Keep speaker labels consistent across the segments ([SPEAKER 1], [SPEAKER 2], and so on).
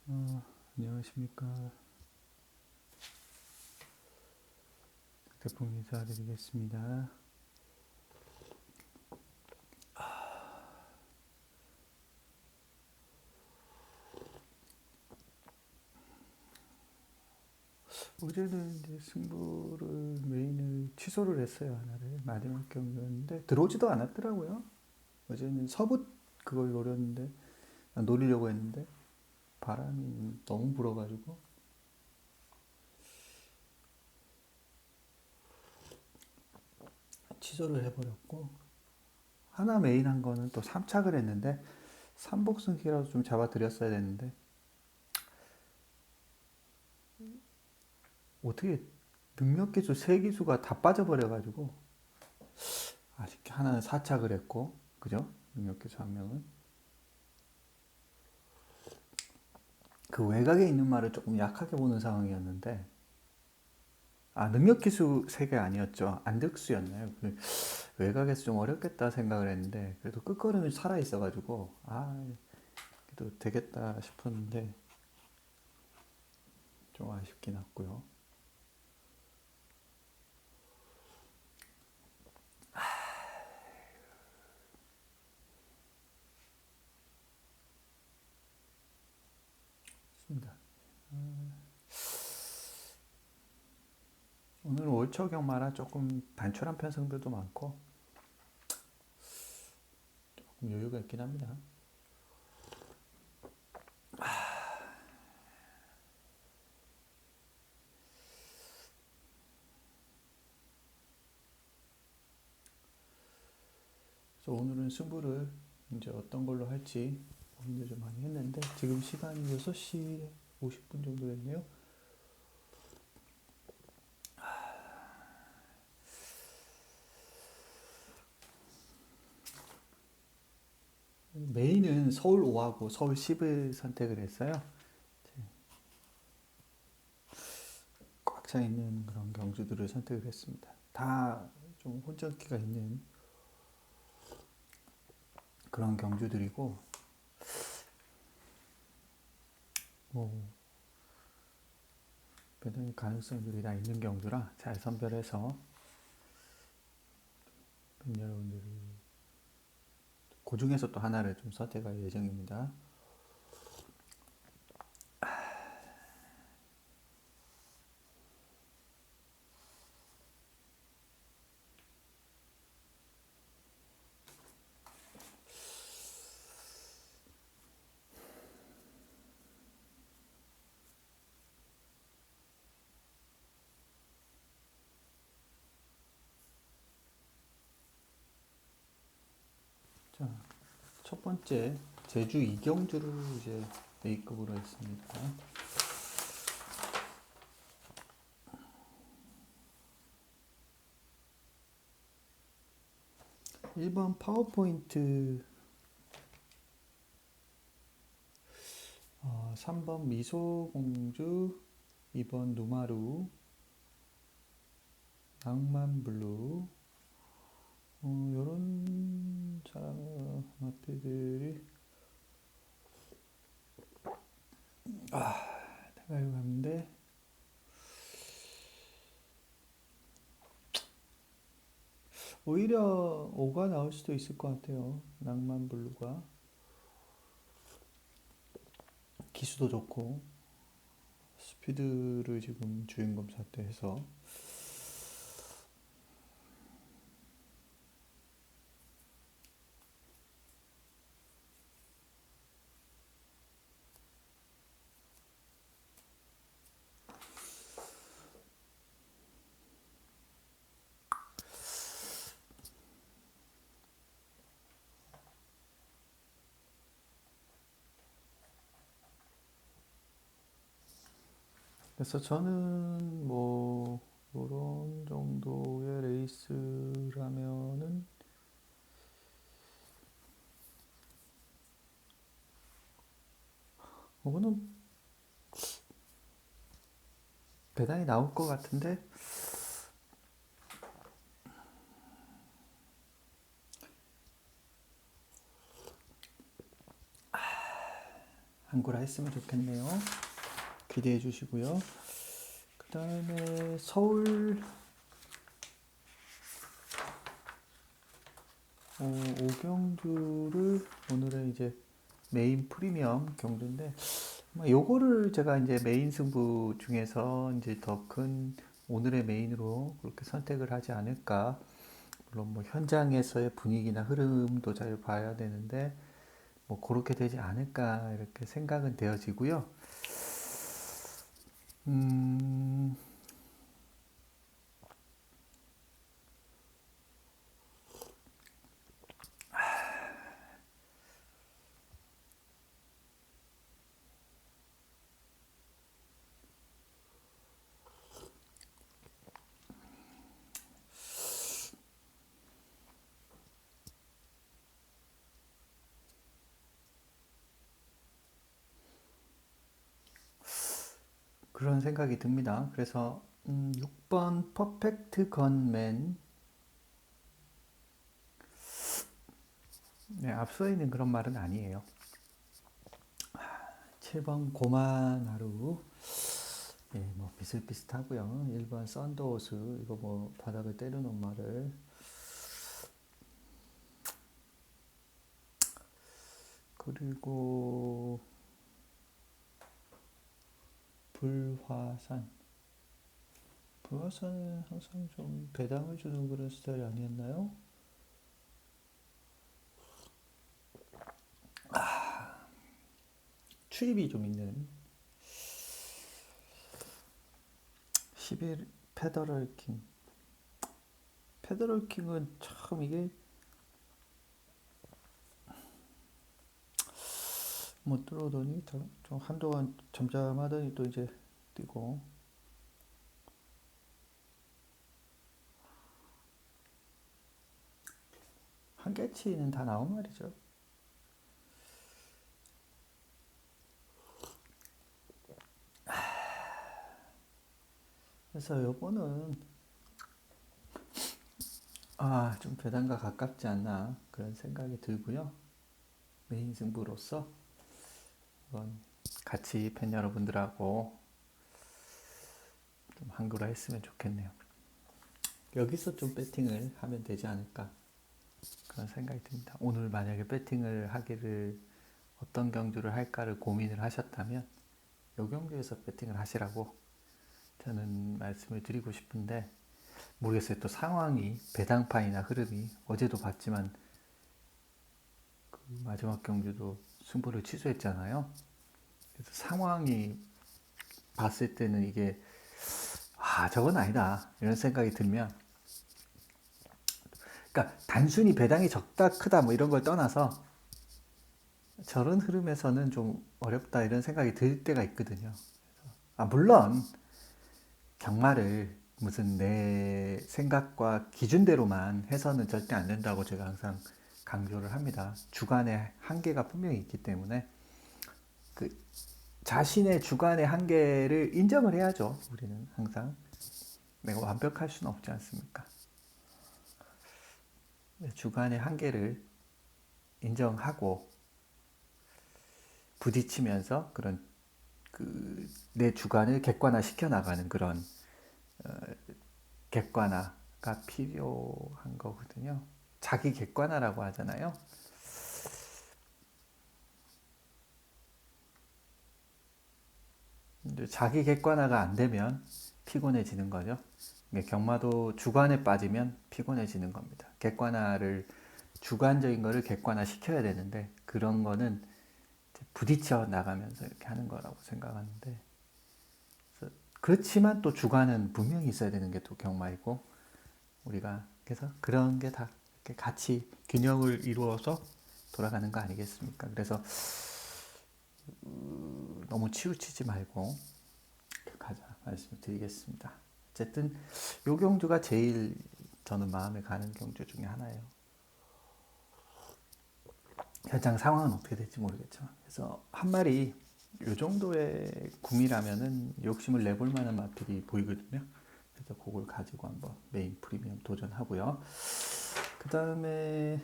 [SPEAKER 1] 안녕하십니까. 대풍 인사드리겠습니다. 어제는 이제 승부를 메인을 취소를 했어요. 하나를 마지막 경기였는데 들어오지도 않았더라고요. 어제는 서부 그걸 노리려고 했는데 바람이 너무 불어가지고 취소를 해버렸고, 하나 메인 한 거는 또 3착을 했는데 3복승기라도 좀 잡아드렸어야 됐는데 어떻게 능력기수 3기수가 다 빠져버려가지고 아쉽게 하나는 4착을 했고, 그죠? 능력기수 한 명은 그 외곽에 있는 말을 조금 약하게 보는 상황이었는데, 능력기수 3개 아니었죠. 안득수였나요? 외곽에서 좀 어렵겠다 생각을 했는데 그래도 끝걸음이 살아있어가지고 그래도 되겠다 싶었는데 좀 아쉽긴 했고요. 좋습니다. 오늘은 월초경마라 조금 단촐한 편성들도 많고 조금 여유가 있긴 합니다. 그래서 오늘은 승부를 이제 어떤 걸로 할지 고민을 좀 많이 했는데 지금 시간이 6시 50분 정도 됐네요. 메인은 서울 5하고 서울 10을 선택을 했어요. 꽉 차 있는 그런 경주들을 선택을 했습니다. 다 좀 혼전기가 있는 그런 경주들이고, 뭐 굉장히 가능성들이 다 있는 경주라 잘 선별해서 여러분들이 그 중에서 또 하나를 좀 선택할 예정입니다. 자, 첫 번째 제주 이경주를 이제 A급으로 했습니다. 1번 파워포인트, 3번 미소공주, 2번 누마루, 낭만블루, 요런 마트들이 생각해 봤는데 오히려 5가 나올 수도 있을 것 같아요. 낭만블루가 기수도 좋고 스피드를 지금 주인공 잣대해서 그래서 저는 뭐 이런 정도의 레이스라면은 이거는 배당이 나올 것 같은데, 한구라 했으면 좋겠네요. 기대해 주시고요. 그 다음에 서울 오경주를 오늘은 이제 메인 프리미엄 경주인데 요거를 제가 이제 메인 승부 중에서 이제 더 큰 오늘의 메인으로 그렇게 선택을 하지 않을까. 물론 뭐 현장에서의 분위기나 흐름도 잘 봐야 되는데 뭐 그렇게 되지 않을까 이렇게 생각은 되어지고요. 음, 그런 생각이 듭니다. 그래서 6번 퍼펙트 건맨, 네, 앞서 있는 그런 말은 아니에요. 7번 고만하루, 예, 뭐 비슷비슷하고요. 1번 썬더호스, 이거 뭐 바닥을 때려놓은 말을, 그리고 불화산. 불화산은 항상 좀 배당을 주는 그런 스타일이 아니었나요? 추입이 좀 있는 11 페더럴 킹. 페더럴 킹은 참 이게 못 들어오더니 좀 한동안 잠잠하더니 또 이제 뛰고 한계치는 다 나온 말이죠. 그래서 요거는 좀 배당과 가깝지 않나 그런 생각이 들고요. 메인 승부로서 이건 같이 팬 여러분들하고 좀 한구라 했으면 좋겠네요. 여기서 좀 배팅을 하면 되지 않을까 그런 생각이 듭니다. 오늘 만약에 배팅을 하기를 어떤 경주를 할까를 고민을 하셨다면 이 경주에서 배팅을 하시라고 저는 말씀을 드리고 싶은데 모르겠어요. 또 상황이 배당판이나 흐름이 어제도 봤지만 그 마지막 경주도 승부를 취소했잖아요. 그래서 상황이 봤을 때는 이게 저건 아니다 이런 생각이 들면 그러니까 단순히 배당이 적다 크다 뭐 이런 걸 떠나서 저런 흐름에서는 좀 어렵다 이런 생각이 들 때가 있거든요. 물론 경마를 무슨 내 생각과 기준대로만 해서는 절대 안 된다고 제가 항상 강조를 합니다. 주관의 한계가 분명히 있기 때문에 그 자신의 주관의 한계를 인정을 해야죠. 우리는 항상 내가 완벽할 수는 없지 않습니까? 주관의 한계를 인정하고 부딪히면서 그런 그 내 주관을 객관화 시켜 나가는 그런 객관화가 필요한 거거든요. 자기 객관화라고 하잖아요. 자기 객관화가 안 되면 피곤해지는 거죠. 경마도 주관에 빠지면 피곤해지는 겁니다. 객관화를 주관적인 거를 객관화 시켜야 되는데 그런 거는 부딪혀 나가면서 이렇게 하는 거라고 생각하는데 그렇지만 또 주관은 분명히 있어야 되는 게 또 경마이고 우리가 그래서 그런 게 다 이렇게 같이 균형을 이루어서 돌아가는 거 아니겠습니까? 그래서 너무 치우치지 말고 가자 말씀을 드리겠습니다. 어쨌든 요 경주가 제일 저는 마음에 가는 경주 중에 하나예요. 현장 상황은 어떻게 될지 모르겠지만 그래서 한 마리 요 정도의 구미라면은 욕심을 내볼 만한 마필이 보이거든요. 그래서 그걸 가지고 한번 메인 프리미엄 도전하고요. 그 다음에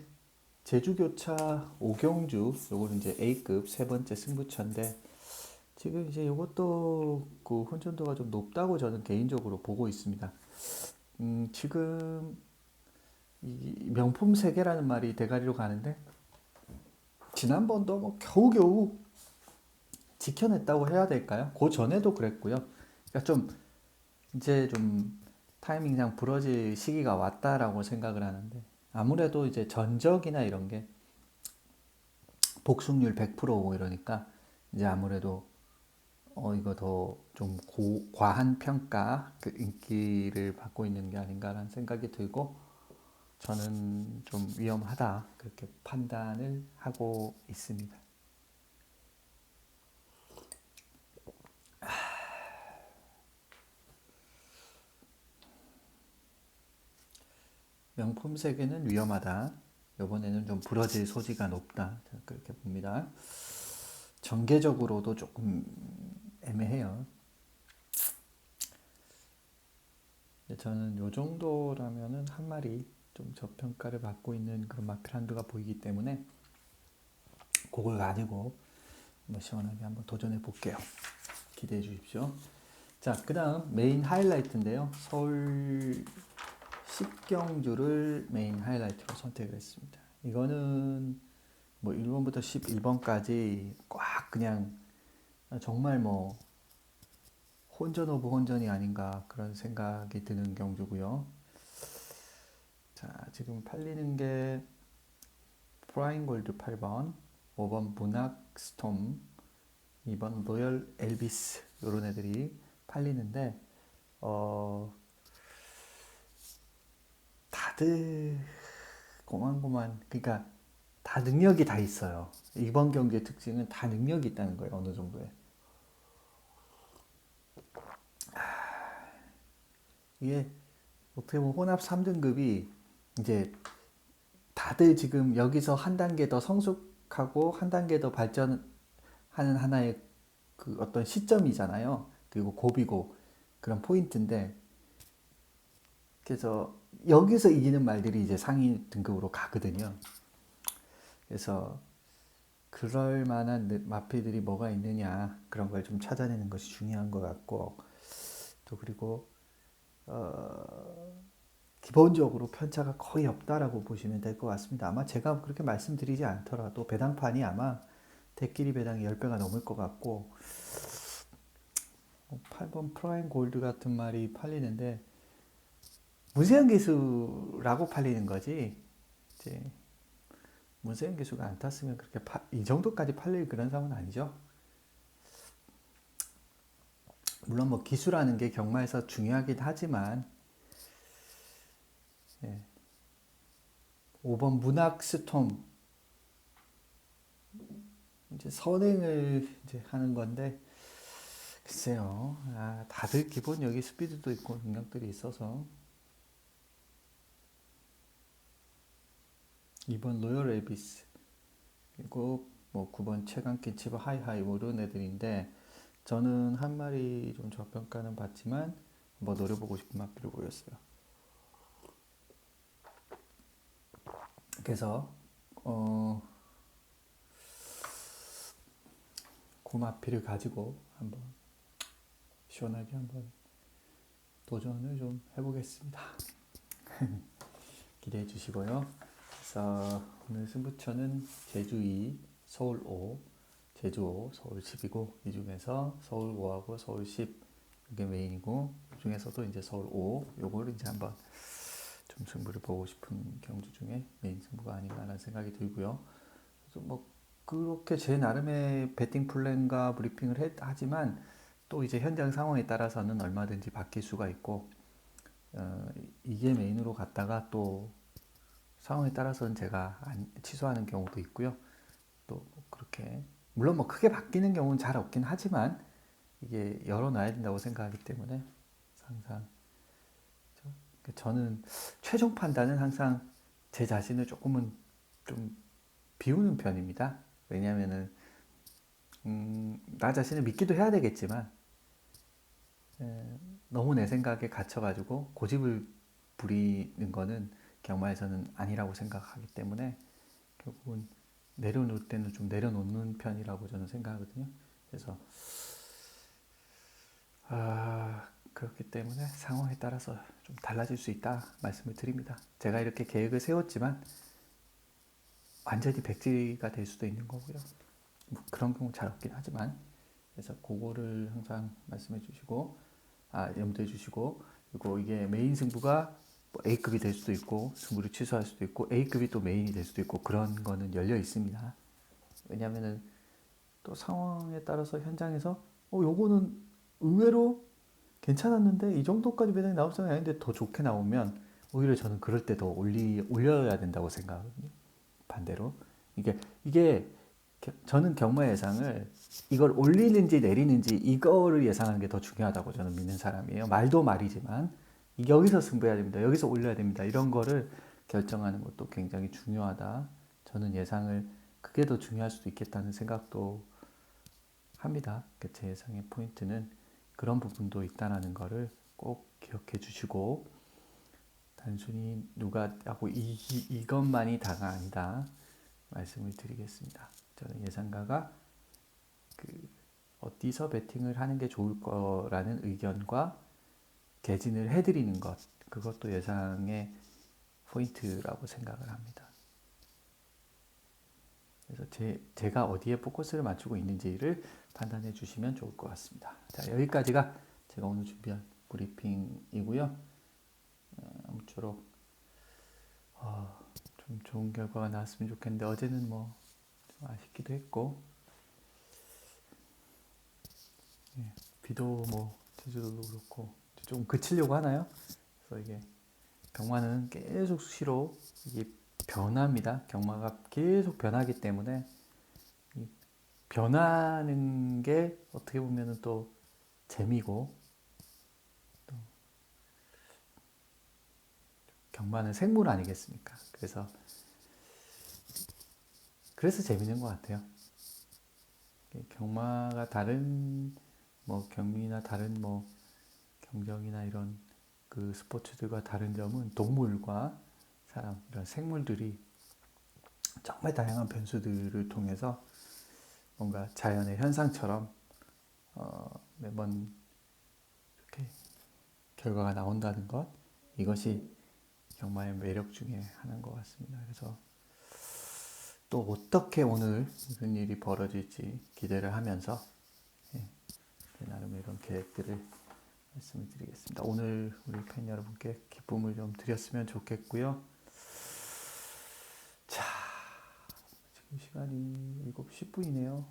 [SPEAKER 1] 제주교차 오경주, 요거는 이제 A급 세 번째 승부처인데 지금 이제 이것도 그 혼전도가 좀 높다고 저는 개인적으로 보고 있습니다. 지금 이 명품 세계라는 말이 대가리로 가는데 지난번도 뭐 겨우겨우 지켜냈다고 해야 될까요? 그 전에도 그랬고요. 그러니까 좀 이제 좀 타이밍상 부러질 시기가 왔다라고 생각을 하는데 아무래도 이제 전적이나 이런 게 복속률 100%고 이러니까 이제 아무래도 이거 더 좀 과한 평가 그 인기를 받고 있는 게 아닌가라는 생각이 들고 저는 좀 위험하다 그렇게 판단을 하고 있습니다. 명품 세계는 위험하다. 이번에는 좀 부러질 소지가 높다. 그렇게 봅니다. 전개적으로도 조금 애매해요. 저는 요 정도라면은 한 마리 좀 저평가를 받고 있는 그런 마크란드가 보이기 때문에 그걸 가지고 한번 시원하게 한번 도전해 볼게요. 기대해 주십시오. 자, 그 다음 메인 하이라이트인데요. 서울 10경주를 메인 하이라이트로 선택을 했습니다. 이거는 뭐 1번부터 11번까지 꽉 그냥 정말 뭐 혼전 오브 혼전이 아닌가 그런 생각이 드는 경주고요. 자, 지금 팔리는 게 프라임 골드 8번, 5번 문학 스톰, 2번 로열 엘비스 이런 애들이 팔리는데 다들 고만고만 그러니까 다 능력이 다 있어요. 이번 경기의 특징은 다 능력이 있다는 거예요. 어느 정도에. 이게 어떻게 보면 혼합 3등급이 이제 다들 지금 여기서 한 단계 더 성숙하고 한 단계 더 발전하는 하나의 그 어떤 시점이잖아요. 그리고 고비고 그런 포인트인데 그래서 여기서 이기는 말들이 이제 상위 등급으로 가거든요. 그래서 그럴 만한 마필들이 뭐가 있느냐 그런 걸 좀 찾아내는 것이 중요한 것 같고 또 그리고 기본적으로 편차가 거의 없다라고 보시면 될 것 같습니다. 아마 제가 그렇게 말씀드리지 않더라도 배당판이 아마 대끼리 배당이 10배가 넘을 것 같고 8번 프라임 골드 같은 말이 팔리는데 문세영 기수라고 팔리는 거지 이제 문세영 기수가 안 탔으면 그렇게 이 정도까지 팔릴 그런 상황은 아니죠. 물론 뭐 기수라는 게 경마에서 중요하긴 하지만 5번 문학 스톰 이제 선행을 이제 하는 건데 글쎄요. 다들 기본 여기 스피드도 있고 능력들이 있어서 2번 로열 에비스 그리고 뭐 9번 최강킨 치버 하이하이 뭐 이런 애들인데 저는 한 마리 좀 저평가는 받지만 뭐 노려보고 싶은 마필을 보였어요. 그래서 그 마필을 가지고 한번 시원하게 한번 도전을 좀 해보겠습니다. 기대해 주시고요. 그래서 오늘 승부처는 제주 2, 서울 5, 제주 5, 서울 10이고 이 중에서 서울 5하고 서울 10 이게 메인이고 이 중에서도 이제 서울 5 요거를 이제 한번 좀 승부를 보고 싶은 경주 중에 메인 승부가 아닌가라는 생각이 들고요. 그래서 뭐 그렇게 제 나름의 배팅 플랜과 브리핑을 하지만 또 이제 현장 상황에 따라서는 얼마든지 바뀔 수가 있고 이게 메인으로 갔다가 또 상황에 따라서는 제가 취소하는 경우도 있고요. 또 그렇게 물론 뭐 크게 바뀌는 경우는 잘 없긴 하지만 이게 열어놔야 된다고 생각하기 때문에 항상 저는 최종 판단은 항상 제 자신을 조금은 좀 비우는 편입니다. 왜냐하면은 나 자신을 믿기도 해야 되겠지만 너무 내 생각에 갇혀가지고 고집을 부리는 거는 경마에서는 아니라고 생각하기 때문에 결국은 내려놓을 때는 좀 내려놓는 편이라고 저는 생각하거든요. 그래서 그렇기 때문에 상황에 따라서 좀 달라질 수 있다 말씀을 드립니다. 제가 이렇게 계획을 세웠지만 완전히 백지가 될 수도 있는 거고요. 뭐 그런 경우 잘 없긴 하지만, 그래서 그거를 항상 말씀해 주시고, 염두해 주시고, 그리고 이게 메인 승부가 뭐 A급이 될 수도 있고 승부를 취소할 수도 있고 A급이 또 메인이 될 수도 있고 그런 거는 열려 있습니다. 왜냐하면은 또 상황에 따라서 현장에서 요거는 의외로 괜찮았는데 이 정도까지 배당이 나올 상황이 아닌데 더 좋게 나오면 오히려 저는 그럴 때 더 올려야 된다고 생각하거든요. 반대로 이게 저는 경마 예상을 이걸 올리는지 내리는지 이거를 예상하는 게 더 중요하다고 저는 믿는 사람이에요. 말도 말이지만 여기서 승부해야 됩니다. 여기서 올려야 됩니다. 이런 거를 결정하는 것도 굉장히 중요하다. 저는 예상을 그게 더 중요할 수도 있겠다는 생각도 합니다. 제 예상의 포인트는 그런 부분도 있다는 거를 꼭 기억해 주시고, 단순히 누가 하고 이것만이 다가 아니다 말씀을 드리겠습니다. 저는 예상가가 어디서 베팅을 하는 게 좋을 거라는 의견과 개진을 해드리는 것, 그것도 예상의 포인트라고 생각을 합니다. 그래서 제가 어디에 포커스를 맞추고 있는지를 판단해 주시면 좋을 것 같습니다. 자, 여기까지가 제가 오늘 준비한 브리핑이고요. 아무쪼록 좀 좋은 결과가 나왔으면 좋겠는데 어제는 뭐 좀 아쉽기도 했고, 비도 뭐 제주도도 그렇고 좀 그치려고 하나요? 그래서 이게 경마는 계속 수시로 이게 변합니다. 경마가 계속 변하기 때문에 이 변하는 게 어떻게 보면은 또 재미고, 또 경마는 생물 아니겠습니까? 그래서 재밌는 것 같아요. 경마가 다른 뭐 경리나 다른 뭐 경정이나 이런 그 스포츠들과 다른 점은 동물과 사람, 이런 생물들이 정말 다양한 변수들을 통해서 뭔가 자연의 현상처럼 매번 이렇게 결과가 나온다는 것, 이것이 경마의 매력 중에 하나인 것 같습니다. 그래서 또 어떻게 오늘 무슨 일이 벌어질지 기대를 하면서 나름의 이런 계획들을 말씀을 드리겠습니다. 오늘 우리 팬 여러분께 기쁨을 좀 드렸으면 좋겠고요. 자, 지금 시간이 7시 10분이네요.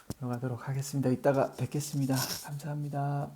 [SPEAKER 1] 들어가도록 하겠습니다. 이따가 뵙겠습니다. 감사합니다.